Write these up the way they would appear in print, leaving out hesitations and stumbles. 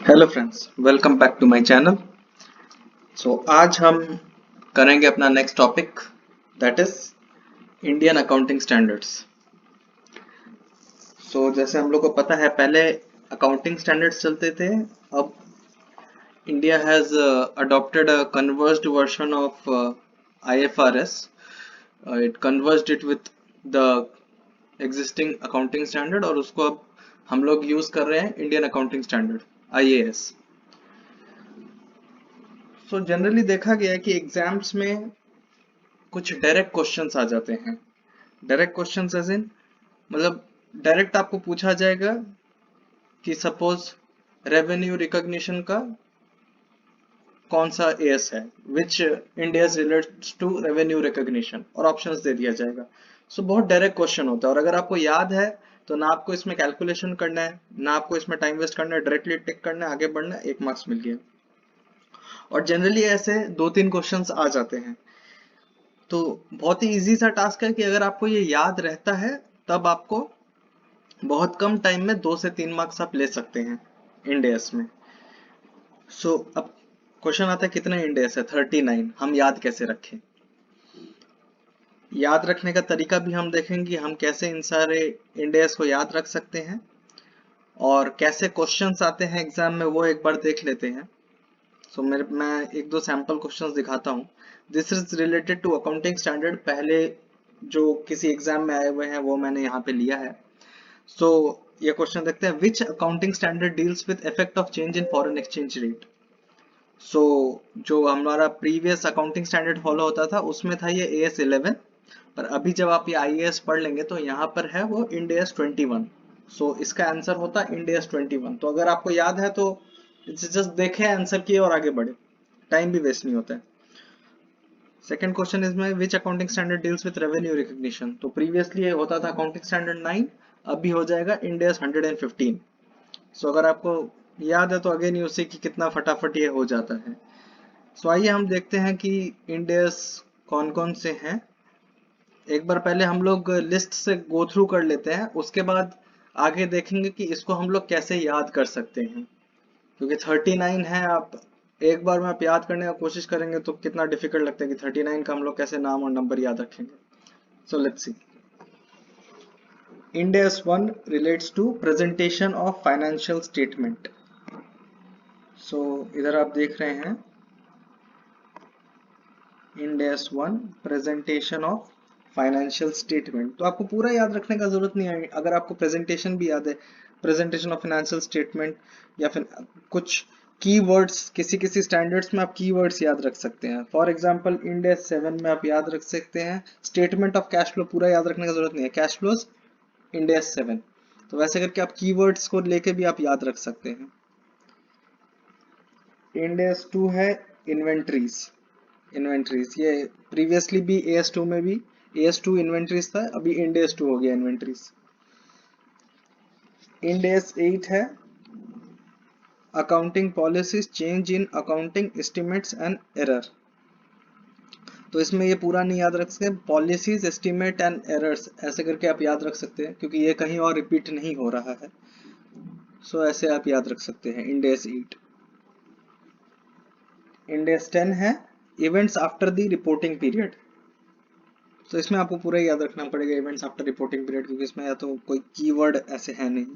Hello friends, welcome back to my channel. आज हम करेंगे अपना next topic, that is Indian accounting standards. जैसे हम लोग को पता है, पहले अकाउंटिंग स्टैंडर्ड्स चलते थे। अब India has adopted a converged version of IFRS. It converged it with the existing accounting standard और उसको अब हम लोग यूज कर रहे हैं Indian accounting standard IAS। Generally देखा गया है कि एग्जाम्स में कुछ डायरेक्ट क्वेश्चंस आ जाते हैं। डायरेक्ट क्वेश्चंस एज इन मतलब डायरेक्ट आपको पूछा जाएगा कि सपोज रेवेन्यू रिकॉग्निशन का कौन सा एएस है, which Ind AS relates to revenue recognition, और ऑप्शंस दे दिया जाएगा। बहुत डायरेक्ट क्वेश्चन होता है और अगर आपको याद है तो ना आपको इसमें कैलकुलेशन करना है, ना आपको इसमें टाइम वेस्ट करना है, डायरेक्टली टिक करना है, आगे बढ़ना है, 1 मार्क्स मिल गया। और जनरली ऐसे 2-3 क्वेश्चंस आ जाते हैं। तो बहुत ही इजी सा टास्क है कि अगर आपको ये याद रहता है तब आपको बहुत कम टाइम में 2 से 3 मार्क्स आप ले सकते हैं इंडेस में। अब क्वेश्चन आता है कितने इंडेस है? 39। हम याद कैसे रखें? याद रखने का तरीका भी हम देखेंगे, हम कैसे इन सारे इंडेस को याद रख सकते हैं और कैसे क्वेश्चंस आते हैं एग्जाम में, वो एक बार देख लेते हैं। मैं 1-2 सैंपल क्वेश्चंस दिखाता हूँ। This is related to accounting standard, पहले जो किसी एग्जाम में आए हुए हैं वो मैंने यहाँ पे लिया है। ये क्वेश्चन देखते हैं, which accounting standard deals with effect of change in foreign exchange rate. जो हमारा प्रीवियस अकाउंटिंग स्टैंडर्ड फॉलो होता था उसमें था ये AS11, पर अभी जब आप ये IAS पढ़ लेंगे तो यहाँ पर है वो IND-AS 21। इसका आंसर होता IND-AS 21। तो अगर आपको याद है तो जस्ट देखें आंसर किए और आगे बढ़े, टाइम भी वेस्ट नहीं होता है। सेकेंड क्वेश्चन इसमें, which accounting standard deals with revenue recognition. तो प्रीवियसली ये होता था अकाउंटिंग स्टैंडर्ड 9, अभी हो जाएगा IND-AS 115। अगर आपको याद है तो अगेन यू सी कि कितना फटाफट ये हो जाता है। आइए हम देखते हैं कि IND-AS कौन कौन से हैं। एक बार पहले हम लोग लिस्ट से गो थ्रू कर लेते हैं, उसके बाद आगे देखेंगे कि इसको हम लोग कैसे याद कर सकते हैं, क्योंकि 39 है। आप एक बार में आप याद करने की कोशिश करेंगे तो कितना डिफिकल्ट लगता है कि 39 का हम लोग कैसे नाम और नंबर याद रखेंगे। Let's see. IND-AS 1 relates to presentation of financial statement. इधर आप देख रहे हैं IND-AS 1 presentation of financial statement. तो आपको पूरा याद रखने का जरूरत नहीं है, अगर आपको प्रेजेंटेशन भी याद है, प्रेजेंटेशन ऑफ फाइनेंशियल स्टेटमेंट, या फिर कुछ कीवर्ड्स, किसी किसी स्टैंडर्ड्स में आप कीवर्ड्स याद रख सकते हैं। फॉर एग्जांपल IND-AS 7 में आप याद रख सकते हैं स्टेटमेंट ऑफ कैश फ्लो, पूरा याद रखने का जरूरत नहीं है, कैश फ्लोज IND-AS 7। तो वैसे करके आप कीवर्ड्स को लेके भी आप याद रख सकते हैं। IND-AS 2 है इन्वेंट्रीज। ये प्रीवियसली भी AS2 में भी AS2 इन्वेंट्रीज था, अभी IND-AS 2 हो गया इन्वेंट्रीज। IND-AS 8 है accounting policies, change in accounting estimates and error. तो इसमें ये पूरा नहीं याद रख सकते, पॉलिसीज, एस्टिमेट एंड एरर्स ऐसे करके आप याद रख सकते हैं, क्योंकि ये कहीं और रिपीट नहीं हो रहा है। ऐसे आप याद रख सकते हैं IND-AS 8। IND-AS 10 है events after the reporting period. तो इसमें आपको पूरा याद रखना पड़ेगा इवेंट्स आफ्टर रिपोर्टिंग पीरियड, क्योंकि इसमें या तो कोई कीवर्ड ऐसे है नहीं।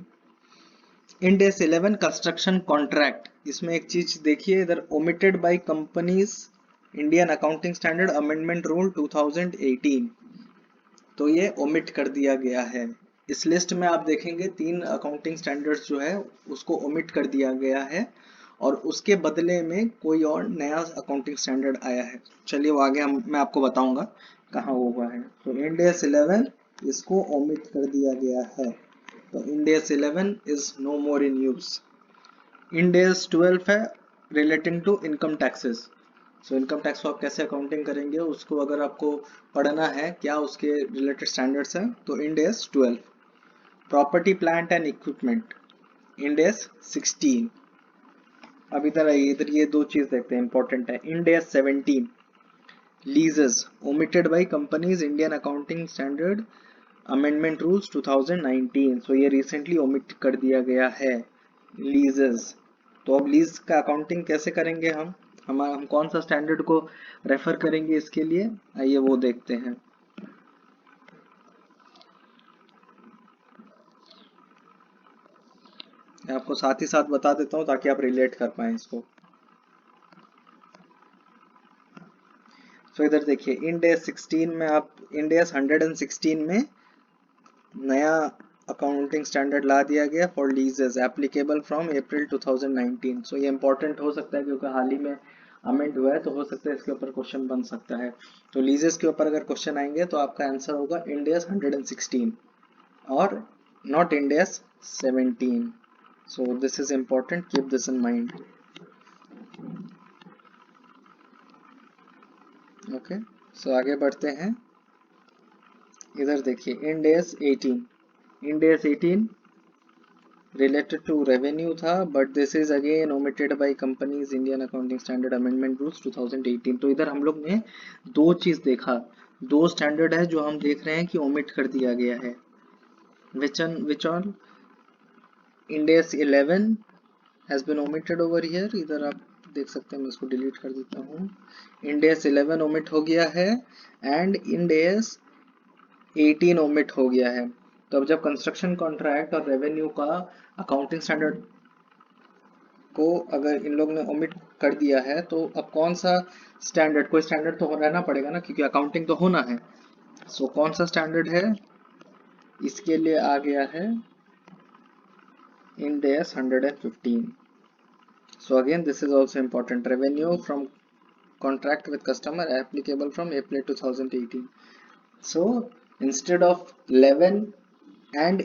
IND-AS 11 कंस्ट्रक्शन कॉन्ट्रैक्ट, इसमें एक चीज देखिए इधर, omitted by companies Indian accounting standard amendment rule 2018। तो ये ओमिट कर दिया गया है। इस लिस्ट में आप देखेंगे 3 अकाउंटिंग स्टैंडर्ड्स जो है उसको ओमिट कर दिया गया है और उसके बदले में कोई और नया अकाउंटिंग स्टैंडर्ड आया है। चलिए वो आगे मैं आपको बताऊंगा कहाँ वो हुआ है। तो IND-AS 11 इसको ओमिट कर दिया गया है, तो IND-AS 11 is no more in use. IND-AS 12 है relating to income taxes. Income tax को आप कैसे अकाउंटिंग करेंगे उसको अगर आपको पढ़ना है, क्या उसके रिलेटेड स्टैंडर्ड्स हैं, तो IND-AS 12। Property plant and equipment IND-AS 16। अब इधर आइए, इधर ये 2 चीज देखते हैं, इंपॉर्टेंट है। IND-AS 17 लीजेस, omitted by companies Indian accounting standard amendment rules 2019। ये रिसेंटली ओमिट कर दिया गया है लीजेस। तो अब लीज का अकाउंटिंग कैसे करेंगे हम कौन सा स्टैंडर्ड को रेफर करेंगे इसके लिए, आइए वो देखते हैं। मैं आपको साथ ही साथ बता देता हूँ ताकि आप रिलेट कर पाए इसको। तो इधर देखिए इंड एस 16 में आप इंड एस 116 में नया अकाउंटिंग स्टैंडर्ड ला दिया गया फॉर लीजेस एप्लीकेबल फ्रॉम अप्रैल 2019। सो ये इंपॉर्टेंट हो सकता है क्योंकि हाल ही में अमेंड हुआ है, तो हो सकता है इसके ऊपर क्वेश्चन बन सकता है। तो लीजेस के ऊपर अगर क्वेश्चन आएंगे तो आपका आंसर होगा इंड एस 116 और not Ind AS 17। So this is important, keep this in mind. Okay, so आगे बढ़ते हैं। इधर देखिए Ind AS 18, Ind AS 18 related to revenue था, but this is again omitted by companies Indian Accounting Standard Amendment Rules 2018। तो इधर हम लोग ने दो चीज देखा, दो स्टैंडर्ड है जो हम देख रहे हैं कि ओमिट कर दिया गया है। which all Ind AS 11 has been omitted over here। इधर आप देख सकते हैं, मैं इसको डिलीट कर देता हूँ। Ind AS 11 ओमिट हो गया है एंड Ind AS 18 ओमिट हो गया है। तो अब जब कंस्ट्रक्शन कॉन्ट्रैक्ट और रेवेन्यू का अकाउंटिंग स्टैंडर्ड को अगर इन लोग ने ओमिट कर दिया है, तो अब कौन सा स्टैंडर्ड, कोई स्टैंडर्ड तो रहना पड़ेगा ना, क्योंकि अकाउंटिंग तो होना है। सो कौन सा स्टैंडर्ड है, इसके लिए आ गया है end S 115। So again this is also important, revenue from contract with customer applicable from April 2018। So instead of 11 and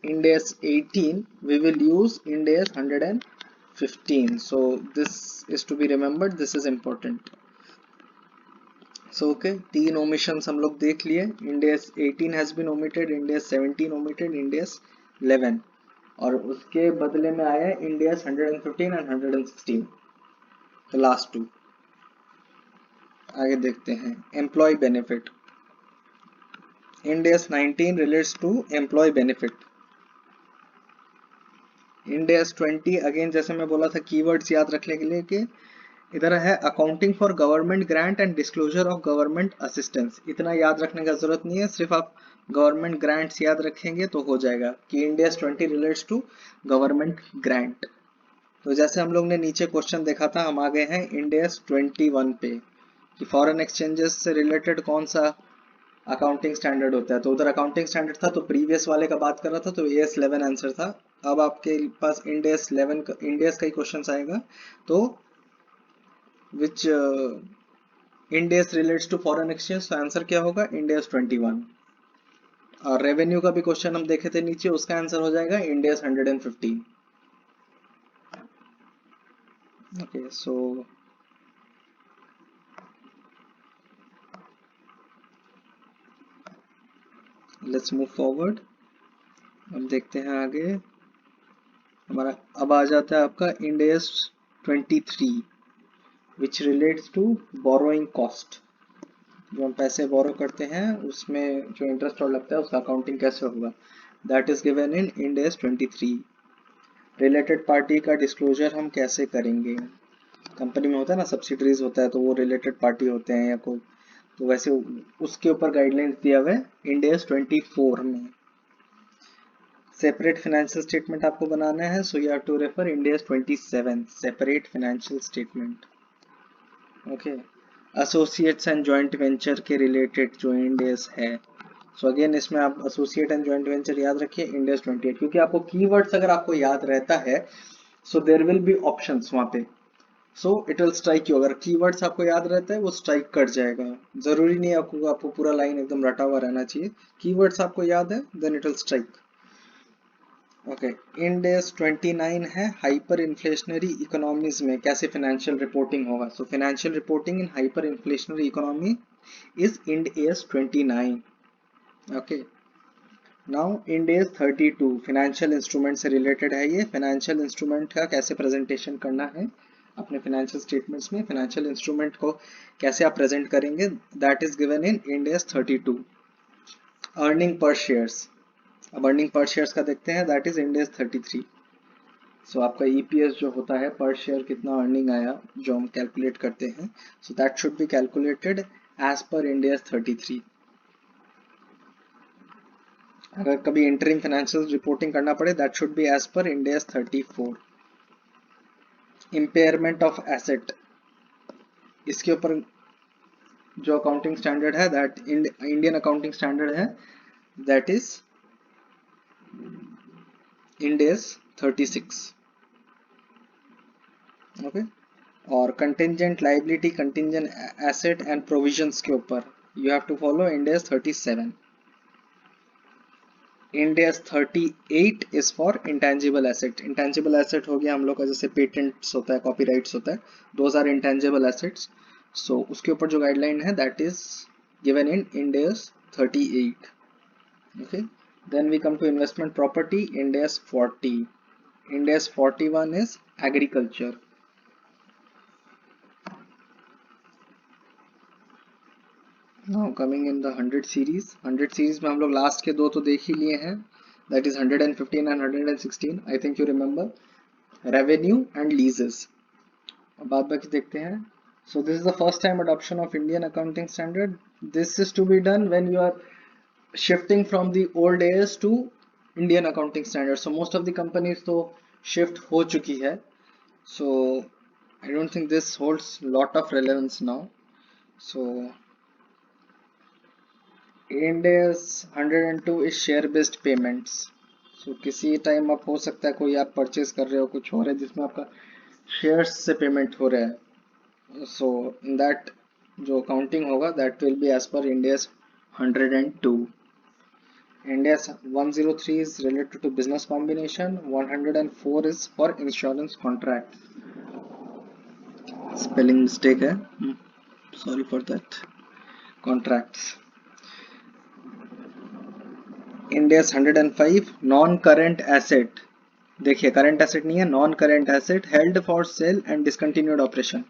Ind AS 18 we will use Ind AS 115। so this is to be remembered, this is important। so okay, तीन omissions हम लोग देख लिए। Ind AS 18 has been omitted, Ind AS 17 omitted, Ind AS 11, और उसके बदले में आया Ind AS 115 and 116, the last two। आगे देखते हैं employee benefit. Ind AS 19 relates to employee benefit. Ind AS 20 again जैसे मैं बोला था कीवर्ड्स याद रखने के लिए कि इधर है accounting for government grant and disclosure of government assistance. इतना याद रखने का जरूरत नहीं है, सिर्फ आप गवर्नमेंट ग्रांट्स याद रखेंगे तो हो जाएगा कि Ind AS 20 relates to government grant. तो जैसे हम लोग ने नीचे क्वेश्चन देखा था, हम आ गए हैं Ind AS 21 पे कि फॉरेन एक्सचेंजेस से रिलेटेड कौन सा अकाउंटिंग स्टैंडर्ड होता है। तो उधर अकाउंटिंग स्टैंडर्ड था तो प्रीवियस वाले का बात कर रहा था, तो AS 11 आंसर था। अब आपके पास Ind AS 11 का Ind AS का ही क्वेश्चन आएगा, तो which Ind AS relates to foreign exchange, तो आंसर क्या होगा Ind AS 21। और रेवेन्यू का भी क्वेश्चन हम देखे थे नीचे, उसका आंसर हो जाएगा Ind AS 115। Okay, so let's move forward. अब देखते हैं आगे हमारा, अब आ जाता है आपका Ind AS 23 which relates to borrowing cost. जो हम पैसे बोरो करते हैं उसमें जो इंटरेस्ट और लगता है उसका अकाउंटिंग कैसे होगा, that is given in Ind AS 23। Related party का डिस्क्लोजर हम कैसे करेंगे, कंपनी में होता है ना सब्सिडरीज होता है, तो वो रिलेटेड पार्टी होते हैं या कोई, तो वैसे उसके ऊपर गाइडलाइंस दिया हुआ है Ind AS 24 में। सेपरेट फाइनेंशियल स्टेटमेंट आपको बनाना है, so you have to refer Ind AS 27 separate financial statement. Okay, associates and joint venture के रिलेटेड जो Ind AS है, सो अगेन इसमें आप एसोसिएट एंड जॉइंट वेंचर याद रखिए Ind AS 28, क्योंकि आपको कीवर्ड्स अगर आपको याद रहता है so there will be options वहां पे, so it will strike you. अगर कीवर्ड्स आपको याद रहता है वो स्ट्राइक कर जाएगा, जरूरी नहीं है आपको पूरा लाइन एकदम रटा हुआ रहना चाहिए, कीवर्ड्स आपको याद है then it will strike. Okay, Ind AS 29 है हाइपर इन्फ्लेशनरी इकोनॉमीज में कैसे फाइनेंशियल रिपोर्टिंग होगा। So financial reporting in hyper inflationary economy is Ind AS 29। Okay, now Ind AS 32 financial instrument से रिलेटेड है। ये फाइनेंशियल इंस्ट्रूमेंट का कैसे presentation करना है अपने फाइनेंशियल स्टेटमेंट्स में, फाइनेंशियल इंस्ट्रूमेंट को कैसे आप प्रेजेंट करेंगे, that is given in Ind AS 32। Earning per shares, अब अर्निंग पर शेयर्स का देखते हैं, दैट इज Ind AS 33। सो आपका ईपीएस जो होता है पर शेयर कितना अर्निंग आया जो हम कैलकुलेट करते हैं, so that should be calculated as per India 33। अगर कभी इंटरिम फाइनेंशियल रिपोर्टिंग करना पड़े that should be as per India 34। Impairment of asset, इसके ऊपर जो अकाउंटिंग स्टैंडर्ड है दैट इंडियन अकाउंटिंग स्टैंडर्ड है दैट इज इंडेस 36। ओके, और contingent liability, contingent asset and provisions के ऊपर you have to follow Ind AS 37। Ind AS 38 is for intangible asset. Intangible asset हो गया हम लोग का जैसे पेटेंट्स होता है, कॉपीराइट्स होता है, those are intangible assets. So उसके ऊपर जो गाइडलाइन है that is given in Ind AS 38। Okay, then we come to investment property, Ind AS 40. Ind AS 41 is agriculture. Now coming in the 100 series, 100 series में हम लोग last के दो तो देख ही लिए हैं, that is 115 and 116. I think you remember revenue and leases. अब बाद बाकी देखते हैं. So this is the first time adoption of Indian accounting standard. This is to be done when you are shifting from the old AS to Indian accounting standard. So most of the companies तो shift हो चुकी है. So I don't think this holds lot of relevance now. So Ind AS 102 is share based payments. So किसी time आप हो सकता है कोई आप परचेज कर रहे हो, कुछ हो रहा है जिसमें आपका शेयर्स से पेमेंट हो रहा है, so in that जो अकाउंटिंग होगा that will be as per Ind AS 102. Ind AS 103 is related to business combination. 104 is for insurance contract. Spelling mistake है, sorry for that. Contracts. Ind AS 105 non current asset. देखिए current asset नहीं है, non current asset held for cell and discontinued operation.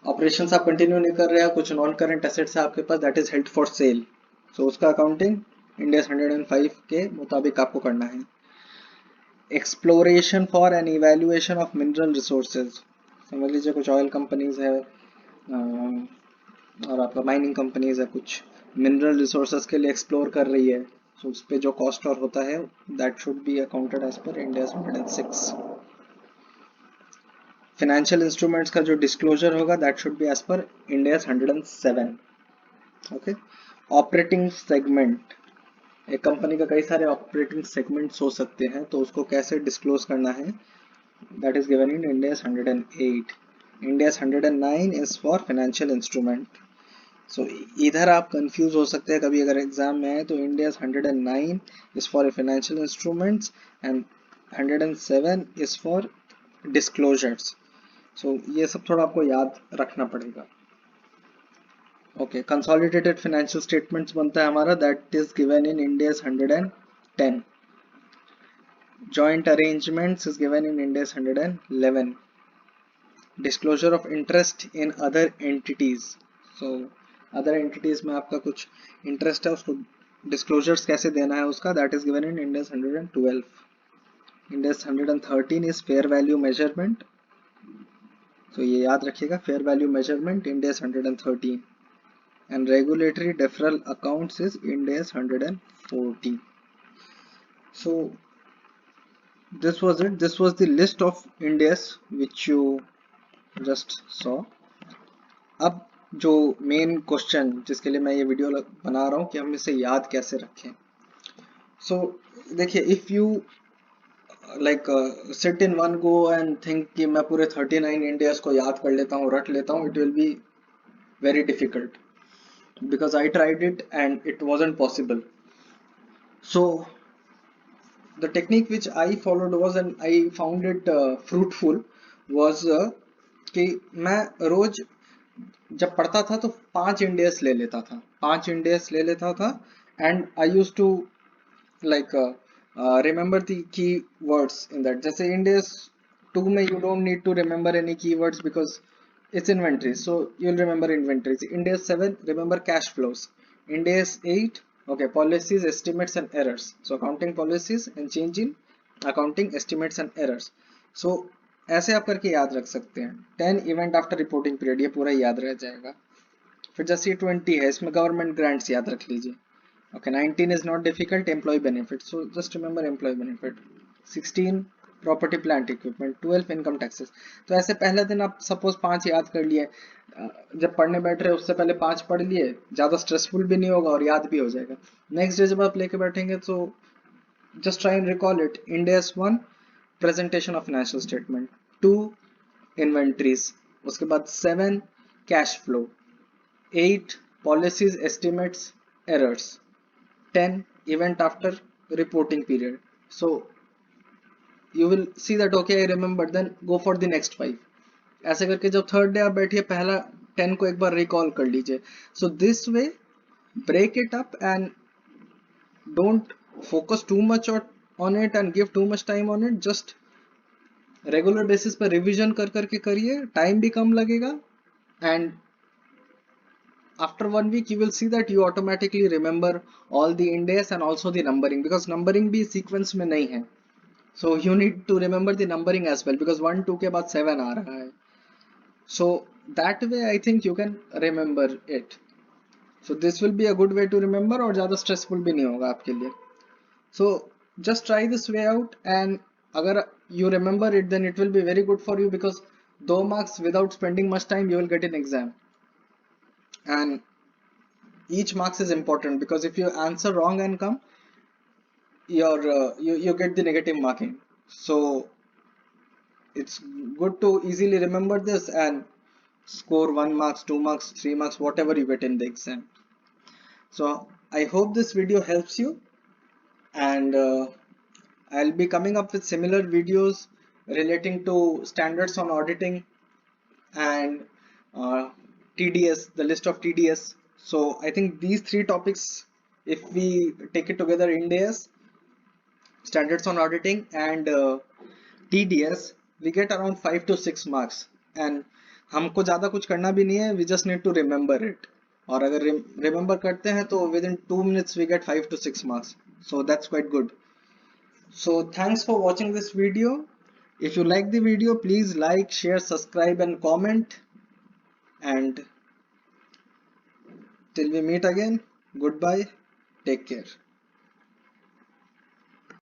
Operations आप continue नहीं कर रहे हैं, कुछ नॉन करेंट एसेट्स है आपके पास that is held for sale, so उसका अकाउंटिंग Ind AS 105 के मुताबिक आपको करना है. Exploration for an evaluation of mineral resources. समझ लीजिए कुछ ऑयल कंपनीज है और आपका माइनिंग कंपनीज है, कुछ मिनरल रिसोर्सेज के लिए एक्सप्लोर कर रही है, सो उस पे जो कॉस्ट और होता है that should be accounted as per Ind AS 106. Financial instruments का जो डिस्क्लोजर होगा that should be as per Ind AS 107. Okay, operating segment, एक कंपनी का कई सारे ऑपरेटिंग सेगमेंट्स हो सकते हैं, तो उसको कैसे डिस्क्लोज करना है that is given in Ind AS 108. Ind AS 109 is for financial instrument. So इधर आप कंफ्यूज हो सकते हैं कभी अगर एग्जाम में आए तो Ind AS 109 is for financial instruments and 107 is for disclosures. So ये सब थोड़ा आपको याद रखना पड़ेगा. ओके, कंसोलिडेटेड फाइनेंशियल स्टेटमेंट्स बनता है हमारा that is given in Ind AS 110. Joint arrangements is given in Ind AS 111. Disclosure of interest in other entities. So other entities में आपका कुछ इंटरेस्ट है, उसको डिस्क्लोजर्स कैसे देना है उसका that is given in Ind AS 112. Ind AS 113 is fair value measurement, तो ये याद रखिएगा, fair value measurement Ind AS 113. and regulatory deferral accounts is Ind AS 114. So this was it, this was the list of Ind AS which you just saw. अब जो main question जिसके लिए मैं ये वीडियो बना रहा हूँ कि हम इसे याद कैसे रखें. सो देखिए, if you like sit in one go and think कि मैं पूरे 39 Ind AS को याद कर लेता हूँ, रट लेता हूँ, it will be very difficult because I tried it and it wasn't possible. So the technique which I followed was, and I found it fruitful, was कि मैं रोज जब पढ़ता था तो 5 Ind AS ले लेता था, 5 Ind AS ले लेता था, and I used to like remember the key words in that. जैसे Ind AS 2 में you don't need to remember any keywords because it's inventory, so you'll remember inventories. Ind AS 7, remember cash flows. Ind AS 8, okay, policies, estimates and errors, so accounting policies and change in accounting estimates and errors. So ऐसे आप करके याद रख सकते हैं। 10 event after reporting period, ये पूरा याद रह जाएगा। फिर जैसे 20 है, इसमें गवर्नमेंट ग्रांट्स याद रख लीजिए। Okay, 19 is not difficult, employee benefit, so just remember employee benefit. 16 property plant equipment. 12 income taxes. तो ऐसे पहले दिन आप सपोज 5 याद कर लिए, जब पढ़ने बैठ रहे उससे पहले 5 पढ़ लिए, ज्यादा स्ट्रेसफुल भी नहीं होगा और याद भी हो जाएगा। नेक्स्ट डे जब आप लेके बैठेंगे तो just try and recall it. Ind AS 1 presentation of financial statement, 2 inventories, उसके बाद 7 cash flow, 8 policies estimates errors, 10 event after reporting period. So you will see that okay I remember, then go for the next 5. ऐसे करके जब third day आप बैठिए पहला 10 को एक बार रिकॉल कर लीजिए. So this way break it up and don't focus too much on it and give too much time on it. Just regular basis पर रिवीजन कर करके करिए, टाइम भी कम लगेगा, and after 1 week you will see that you automatically remember all the Ind AS and also the numbering, because numbering भी sequence में नहीं है. So you need to remember the numbering as well, because 1 2 के बाद 7 आ रहा है. So that way I think you can remember it. So this will be a good way to remember, और ज़्यादा stressful भी नहीं होगा आपके लिए. So just try this way out, and अगर you remember it then it will be very good for you, because 2 marks without spending much time you will get in exam, and each marks is important, because if you answer wrong and come, you get the negative marking. So it's good to easily remember this and score 1 marks, 2 marks, 3 marks, whatever you get in the exam. So I hope this video helps you, and I'll be coming up with similar videos relating to standards on auditing and TDS, the list of TDS. So I think these 3 topics, if we take it together, Ind AS, standards on auditing, and TDS, we get around 5 to 6 marks. And हमको ज़्यादा कुछ करना भी नहीं है, we just need to remember it. और अगर remember करते हैं तो within 2 minutes we get 5 to 6 marks. So that's quite good. So thanks for watching this video. If you like the video, please like, share, subscribe and comment. And till we meet again, goodbye, take care.